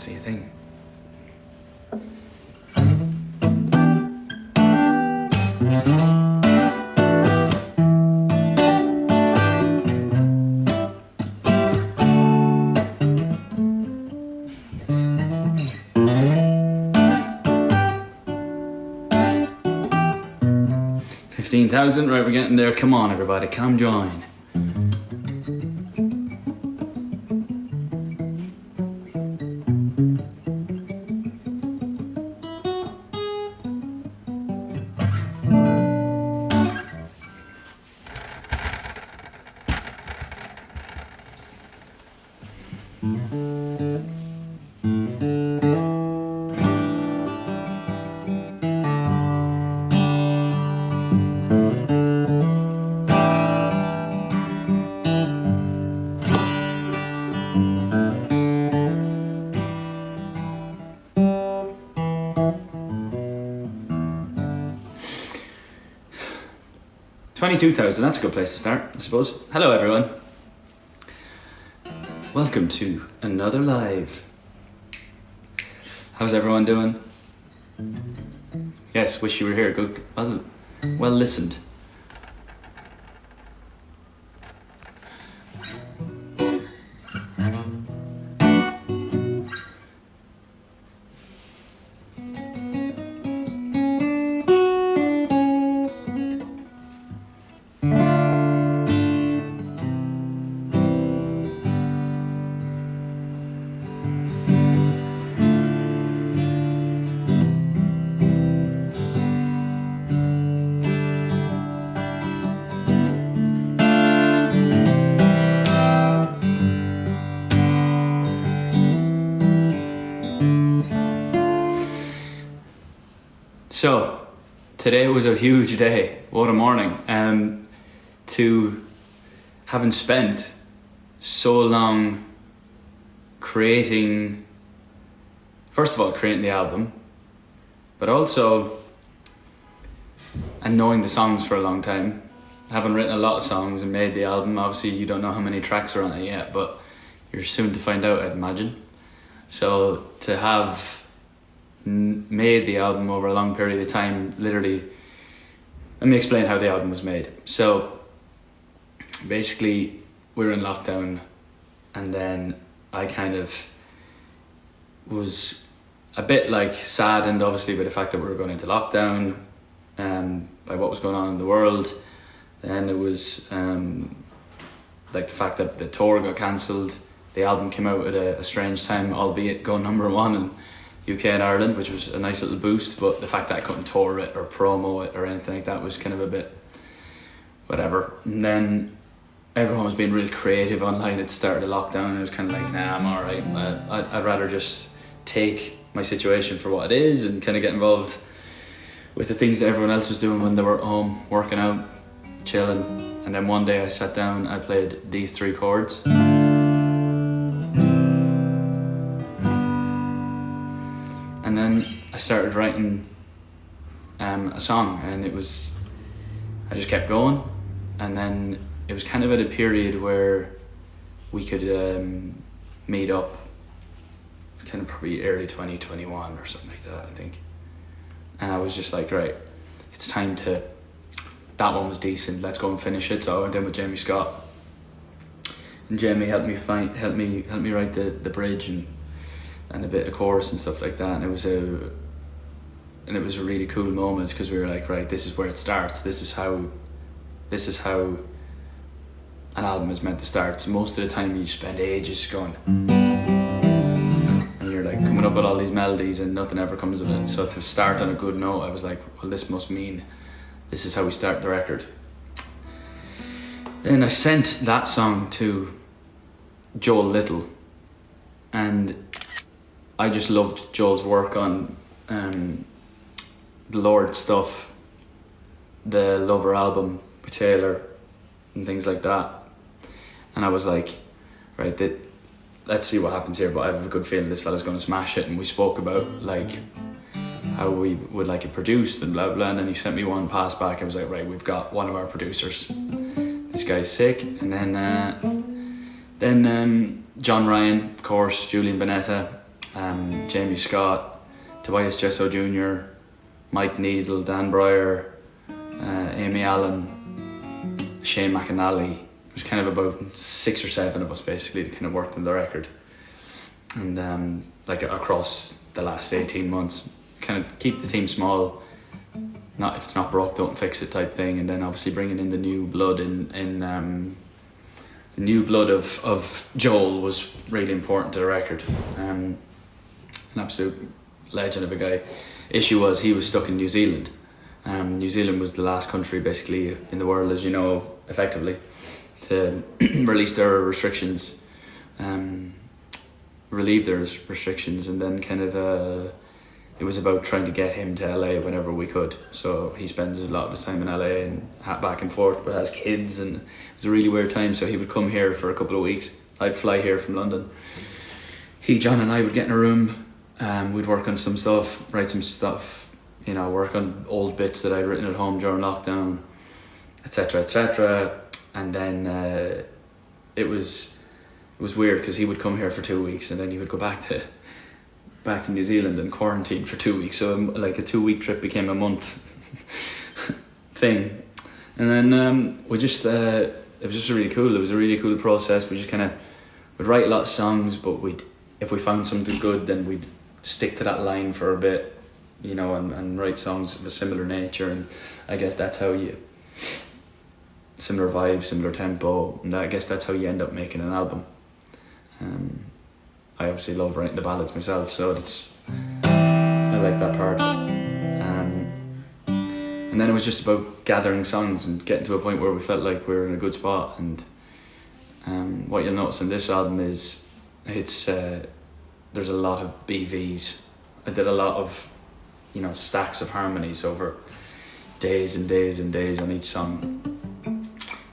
see a thing. $15,000, right, we're getting there. Come on, everybody, come join. $22,000, that's a good place to start, I suppose. Hello, everyone. Welcome to another live. How's everyone doing? Yes, wish you were here. Good, well listened. So, today was a huge day. What a morning. To having spent so long creating the album, but also and knowing the songs for a long time. Having written a lot of songs and made the album. Obviously you don't know how many tracks are on it yet, but you're soon to find out, I'd imagine. So to have made the album over a long period of time, literally, let me explain how the album was made. So basically we were in lockdown, and then I kind of was a bit like saddened obviously by the fact that we were going into lockdown, by what was going on in the world. Then it was like the fact that the tour got cancelled. The album came out at a strange time, albeit going number one in UK and Ireland, which was a nice little boost, but the fact that I couldn't tour it or promo it or anything like that was kind of a bit whatever. And then everyone was being really creative online at the start of the lockdown, and I was kind of like, nah, I'm alright. I'd rather just take my situation for what it is and kind of get involved with the things that everyone else was doing when they were at home, working out, chilling. And then one day I sat down, I played these 3 chords. And then I started writing a song, and I just kept going. And then it was kind of at a period where we could meet up, kind of probably early 2021 or something like that, I think. And I was just like, right, it's time to, that one was decent, let's go and finish it. So I went in with Jamie Scott, and Jamie helped me write the bridge and a bit of chorus and stuff like that. And it was a really cool moment, because we were like, right, this is where it starts. This is how an album is meant to start. So most of the time you spend ages going, and you're like coming up with all these melodies and nothing ever comes of it. So to start on a good note, I was like, well, this must mean this is how we start the record. Then I sent that song to Joel Little, and I just loved Joel's work on the Lord stuff, the Lover album with Taylor and things like that. And I was like, right, let's see what happens here, but I have a good feeling this fella's going to smash it. And we spoke about like how we would like it produced and blah blah, and then he sent me one pass back. I was like, right, we've got one of our producers, this guy's sick. And then John Ryan, of course, Julian Bonetta, Jamie Scott, Tobias Jesso Jr., Mike Needle, Dan Breyer, Amy Allen, Shane McAnally. It was kind of about 6 or 7 of us basically that kind of worked on the record, and like across the last 18 months, kind of keep the team small. Not if it's not broke, don't fix it type thing, and then obviously bringing in the new blood the new blood of Joel was really important to the record. An absolute legend of a guy. Issue was he was stuck in New Zealand. New Zealand was the last country basically in the world, as you know, effectively, to release their restrictions, relieve their restrictions, and then kind of it was about trying to get him to LA whenever we could. So he spends a lot of his time in LA and back and forth, but has kids, and it was a really weird time. So he would come here for a couple of weeks. I'd fly here from London. John and I would get in a room. We'd work on some stuff, write some stuff, work on old bits that I'd written at home during lockdown, etc., etc. And then it was weird because he would come here for 2 weeks and then he would go back to New Zealand and quarantine for 2 weeks. So like a 2-week trip became a month thing. And then we just it was just really cool. It was a really cool process. We just kind of would write a lot of songs, but if we found something good, then we'd stick to that line for a bit, and write songs of a similar nature. And I guess that's how similar vibe, similar tempo, and I guess that's how you end up making an album. I obviously love writing the ballads myself, so I like that part. And then it was just about gathering songs and getting to a point where we felt like we were in a good spot. And what you'll notice in this album is there's a lot of BVs. I did a lot of stacks of harmonies over days and days and days on each song,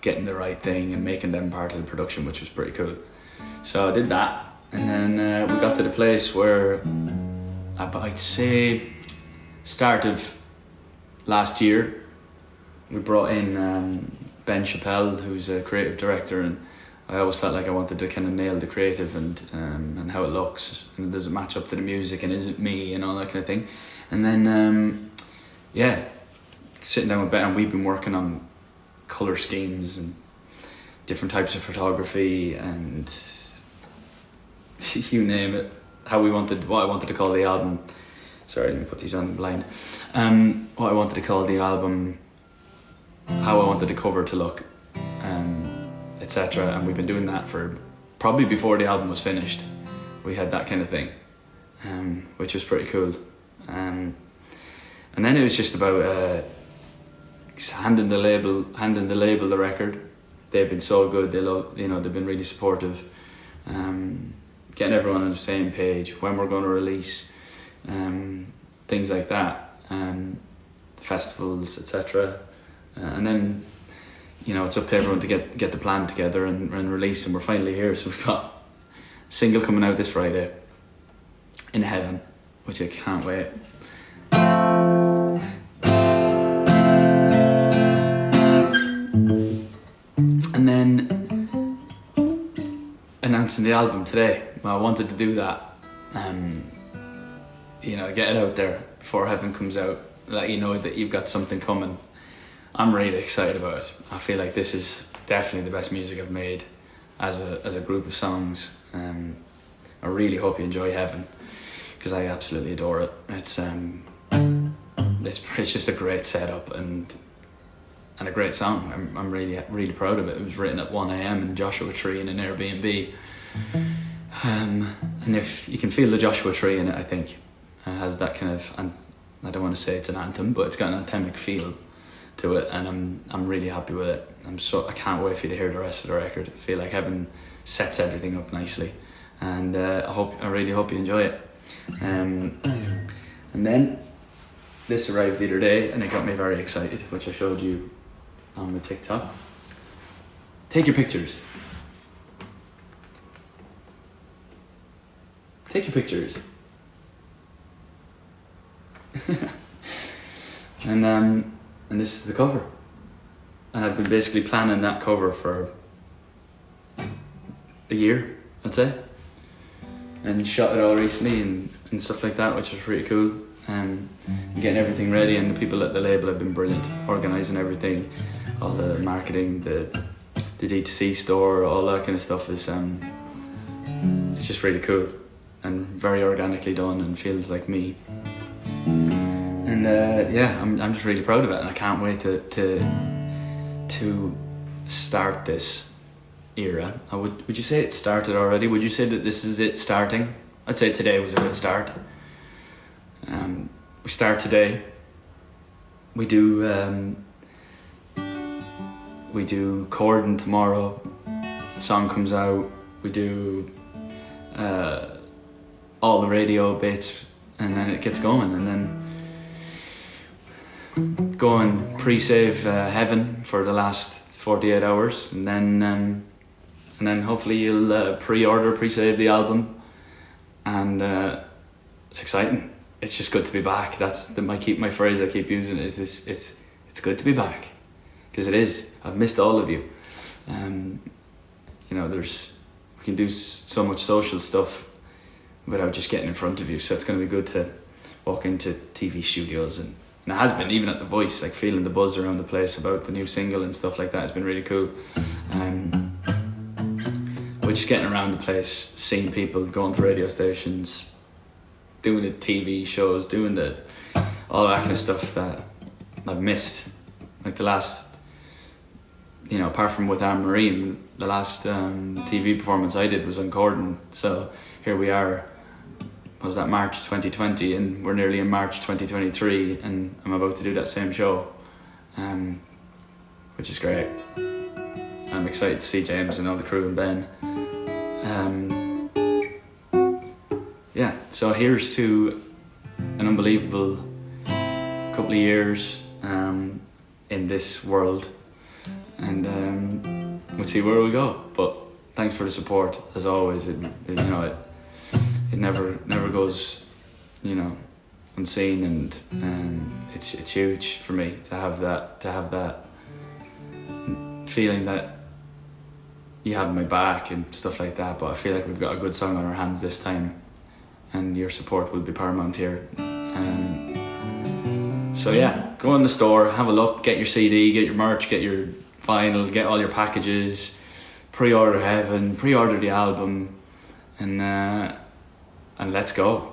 getting the right thing and making them part of the production, which was pretty cool. So I did that, and then we got to the place where I'd say start of last year we brought in Ben Chappelle, who's a creative director, and I always felt like I wanted to kind of nail the creative and how it looks, and does it match up to the music, and is it me, and all that kind of thing. And then sitting down with Ben, and we've been working on colour schemes and different types of photography and you name it, what I wanted to call the album. Sorry, let me put these on blind. What I wanted to call the album, how I wanted the cover to look, etc. And we've been doing that for probably before the album was finished. We had that kind of thing, which was pretty cool. And then it was just about handing the label the record. They've been so good. They love, they've been really supportive. Getting everyone on the same page, when we're going to release, things like that, festivals, etc. And then, it's up to everyone to get the plan together and release, and we're finally here. So we've got a single coming out this Friday, In Heaven, which I can't wait. And then announcing the album today. Well, I wanted to do that, get it out there before Heaven comes out, let you know that you've got something coming. I'm really excited about it. I feel like this is definitely the best music I've made as a group of songs. I really hope you enjoy Heaven, because I absolutely adore it. It's just a great setup and a great song. I'm really, really proud of it. It was written at 1 a.m. in Joshua Tree in an Airbnb. And if you can feel the Joshua Tree in it, I think it has that kind of, and I don't want to say it's an anthem, but it's got an anthemic feel to it, and I'm really happy with it. I can't wait for you to hear the rest of the record. I feel like Heaven sets everything up nicely, and I really hope you enjoy it. And then this arrived the other day, and it got me very excited, which I showed you on my TikTok. Take your pictures. Take your pictures. And this is the cover. And I've been basically planning that cover for a year, I'd say. and shot it all recently and stuff like that, which was really cool. Getting everything ready, and the people at the label have been brilliant, organising everything, all the marketing, the D2C store, all that kind of stuff is it's just really cool and very organically done and feels like me. And I'm just really proud of it, and I can't wait to start this era. Would you say it started already? Would you say that this is it starting? I'd say today was a good start. We start today. We do Corden tomorrow. The song comes out. We do all the radio bits, and then it gets going, and then go and pre-save Heaven for the last 48 hours, and then hopefully you'll pre-save the album, and it's exciting. It's just good to be back. That's my phrase I keep using is this. It's good to be back, because it is. I've missed all of you. We can do so much social stuff without just getting in front of you. So it's going to be good to walk into TV studios, and it has been, even at The Voice, like feeling the buzz around the place about the new single and stuff like that has been really cool. We're just getting around the place, seeing people, going to radio stations, doing the TV shows, doing all that kind of stuff that I've missed. Like the last, apart from with Anne-Marie, the last TV performance I did was on Corden. So here we are, was that March 2020, and we're nearly in March 2023, and I'm about to do that same show, which is great. I'm excited to see James and all the crew and Ben. So here's to an unbelievable couple of years in this world, and we'll see where we go. But thanks for the support as always. It never goes unseen, and it's huge for me to have that feeling that you have my back and stuff like that. But I feel like we've got a good song on our hands this time, and your support will be paramount here. Go in the store, have a look, get your CD, get your merch, get your vinyl, get all your packages, pre-order Heaven, pre-order the album, and let's go,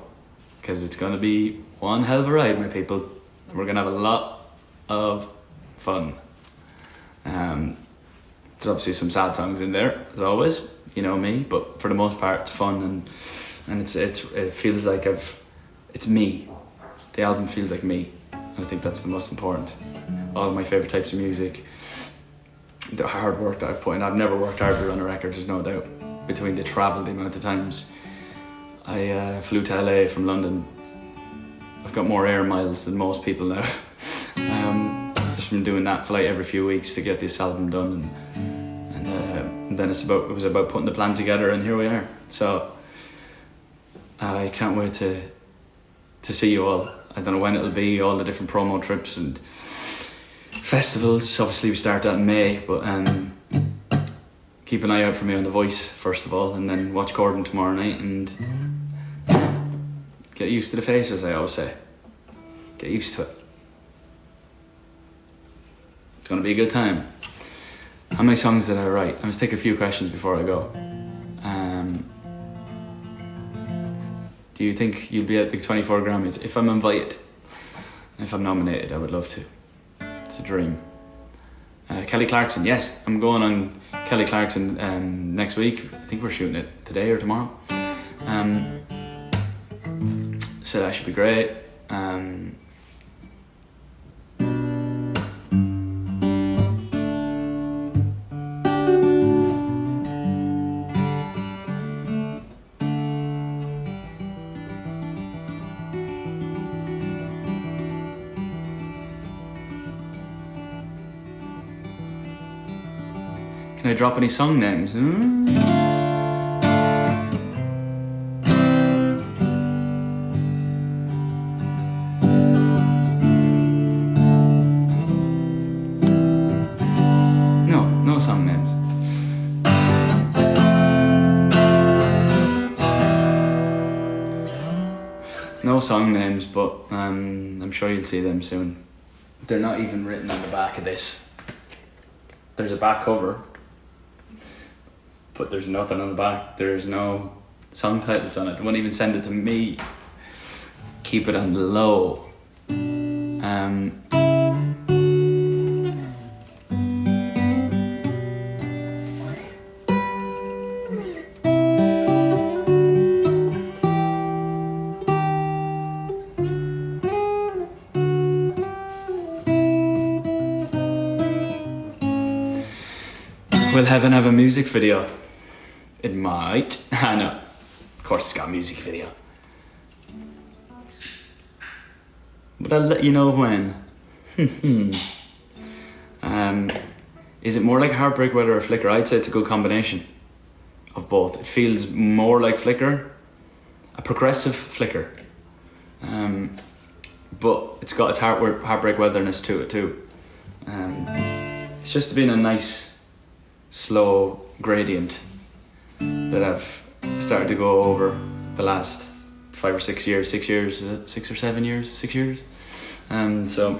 because it's going to be one hell of a ride, my people. We're going to have a lot of fun. There's obviously some sad songs in there, as always, you know me, but for the most part it's fun, and it feels like it's me. The album feels like me. I think that's the most important. All of my favourite types of music, the hard work that I've put in. I've never worked harder on a record, there's no doubt. Between the travel, the amount of times I flew to LA from London. I've got more air miles than most people now. Just from doing that flight every few weeks to get this album done, and then it was about putting the plan together, and here we are. So I can't wait to see you all. I don't know when it'll be, all the different promo trips and festivals. Obviously we start that in May, but keep an eye out for me on The Voice first of all, and then watch Corden tomorrow night, and get used to the faces, I always say. Get used to it. It's going to be a good time. How many songs did I write? I must take a few questions before I go. Do you think you'll be at the 24 Grammys? If I'm invited, if I'm nominated, I would love to. It's a dream. Kelly Clarkson, yes, I'm going on Kelly Clarkson next week. I think we're shooting it today or tomorrow. So that should be great. Can I drop any song names? No song names. No song names, but I'm sure you'll see them soon. They're not even written on the back of this. There's a back cover, but there's nothing on the back. There's no song titles on it. They won't even send it to me. Keep it on the low. Will Heaven have a music video? It might. I know. Of course it's got a music video. But I'll let you know when. Is it more like Heartbreak Weather or Flicker? I'd say it's a good combination of both. It feels more like Flicker, a progressive Flicker. But it's got its Heartbreak Weatherness to it too. It's just been a nice, slow gradient that I've started to go over the last 5 or 6 years. 6 years, 6 or 7 years, 6 years. So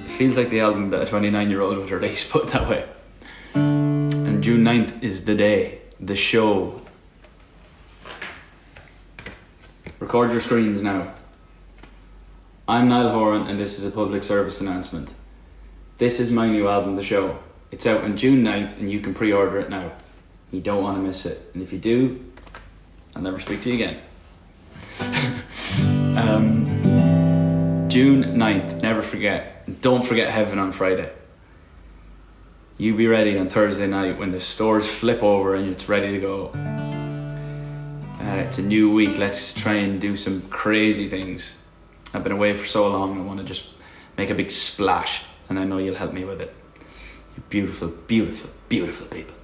it feels like the album that a 29-year-old would release, put it that way. And June 9th is the day, the show. Record your screens now. I'm Niall Horan and this is a public service announcement. This is my new album, The Show. It's out on June 9th and you can pre-order it now. You don't want to miss it. And if you do, I'll never speak to you again. June 9th, never forget. Don't forget Heaven on Friday. You be ready on Thursday night when the stores flip over and it's ready to go. It's a new week. Let's try and do some crazy things. I've been away for so long. I want to just make a big splash and I know you'll help me with it. You beautiful, beautiful, beautiful people.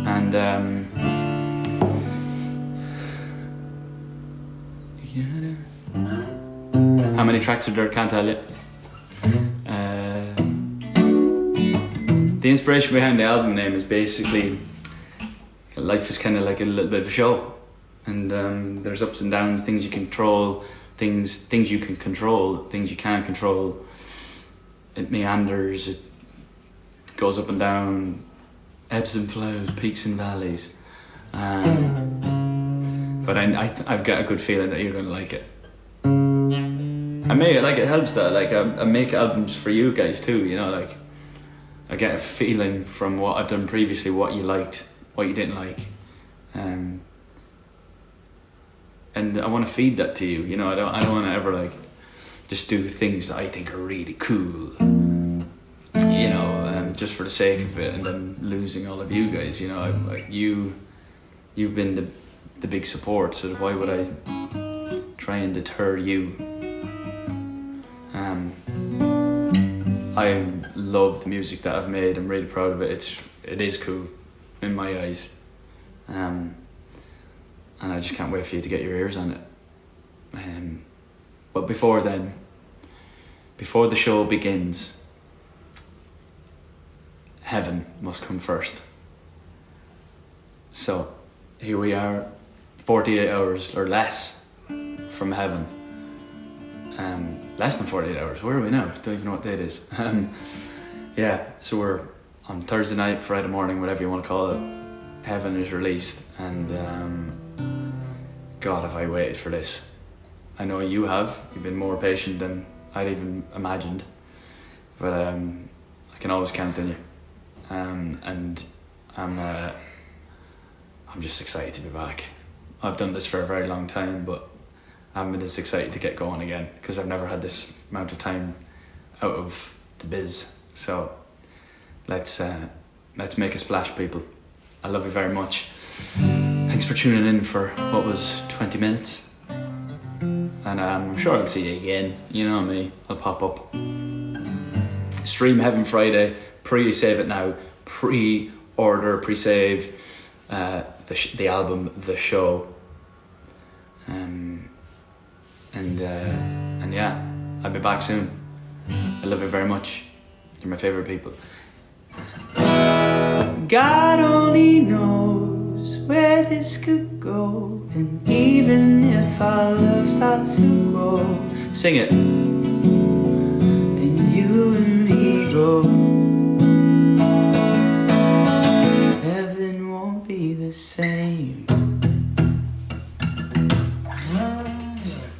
And how many tracks are there? Can't tell you. The inspiration behind the album name is basically life is kind of like a little bit of a show, and there's ups and downs, things you control, things you can control, things you can't control. It meanders, it goes up and down, ebbs and flows, peaks and valleys. But I've got a good feeling that you're going to like it. It helps that I make albums for you guys too, you know, like I get a feeling from what I've done previously, what you liked, what you didn't like. And I want to feed that to you, you know. I don't want to ever just do things that I think are really cool, you know, just for the sake of it, and then losing all of you guys, you know. You've been the big support, so why would I try and deter you? I love the music that I've made. I'm really proud of it. It is cool in my eyes, and I just can't wait for you to get your ears on it. But before then, before the show begins, Heaven must come first. So here we are, 48 hours or less from Heaven. Less than 48 hours. Where are we now? Don't even know what day it is. Yeah, so we're on Thursday night, Friday morning, whatever you want to call it. Heaven is released, and God, have I waited for this. I know you have. You've been more patient than I'd even imagined, but I can always count on you. And I'm just excited to be back. I've done this for a very long time, but I haven't been this excited to get going again because I've never had this amount of time out of the biz. So let's make a splash, people. I love you very much. Thanks for tuning in for what was 20 minutes. And I'm sure I'll see you again. You know me, I'll pop up. Stream Heaven Friday, pre-save it now, pre-order, pre-save the album, The Show. And yeah, I'll be back soon. I love you very much. You're my favourite people. God only knows where this could go. And even if our love starts to grow, sing it. And you and me go, heaven won't be the same.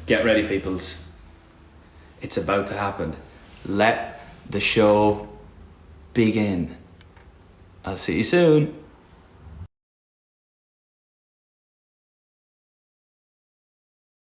Get ready, peoples. It's about to happen. Let the show begin. I'll see you soon.